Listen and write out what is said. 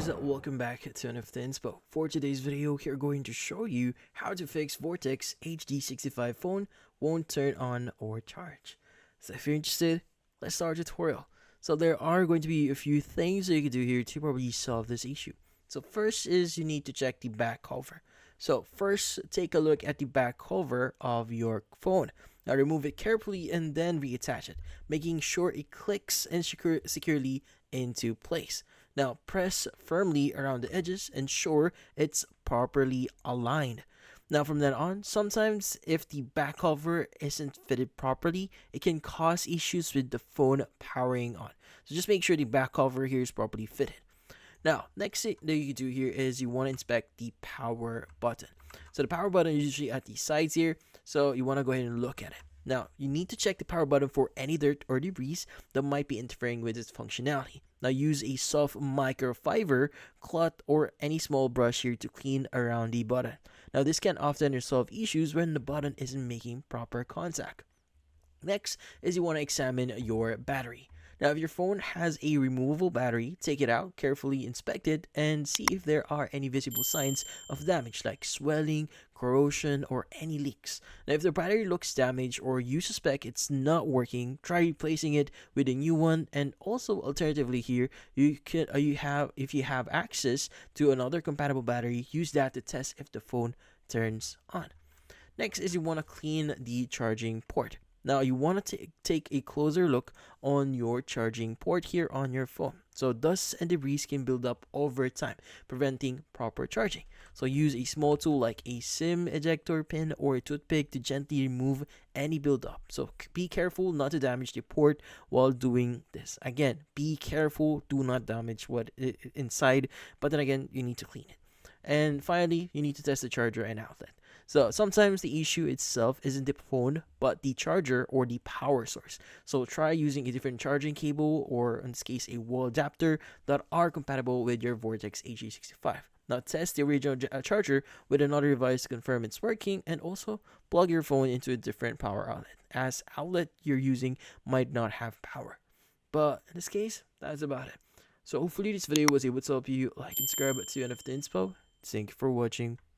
guys, welcome back to another Inspo. For today's video, we're going to show you how to fix Vortex HD65 phone won't turn on or charge. So if you're interested, let's start the tutorial. So there are going to be a few things that you can do here to probably solve this issue. So first is you need to check the back cover. So first, take a look at the back cover of your phone. Now remove it carefully and then reattach it, making sure it clicks and securely into place. Now press firmly around the edges, ensure it's properly aligned. Now from then on, sometimes if the back cover isn't fitted properly, it can cause issues with the phone powering on. So just make sure the back cover here is properly fitted. Now, next thing that you do here is you want to inspect the power button. So the power button is usually at the sides here, so you want to go ahead and look at it. Now, you need to check the power button for any dirt or debris that might be interfering with its functionality. Now, use a soft microfiber cloth or any small brush here to clean around the button. Now, this can often resolve issues when the button isn't making proper contact. Next is you want to examine your battery. Now, if your phone has a removable battery, take it out, carefully inspect it, and see if there are any visible signs of damage like swelling, corrosion, or any leaks. Now, if the battery looks damaged or you suspect it's not working, try replacing it with a new one. And also, alternatively here, if you have access to another compatible battery, use that to test if the phone turns on. Next is you want to clean the charging port. Now you want to take a closer look on your charging port here on your phone. So dust and debris can build up over time, preventing proper charging. So use a small tool like a SIM ejector pin or a toothpick to gently remove any buildup. So be careful not to damage the port while doing this. Again, be careful, do not damage what inside, but then again, you need to clean it. And finally, you need to test the charger and outlet. So sometimes the issue itself isn't the phone, but the charger or the power source. So try using a different charging cable or in this case a wall adapter that are compatible with your Vortex HD65. Now test the original charger with another device to confirm it's working, and also plug your phone into a different power outlet, as outlet you're using might not have power. But in this case, that's about it. So hopefully this video was able to help you. Like and subscribe to NF Inspo. Thank you for watching.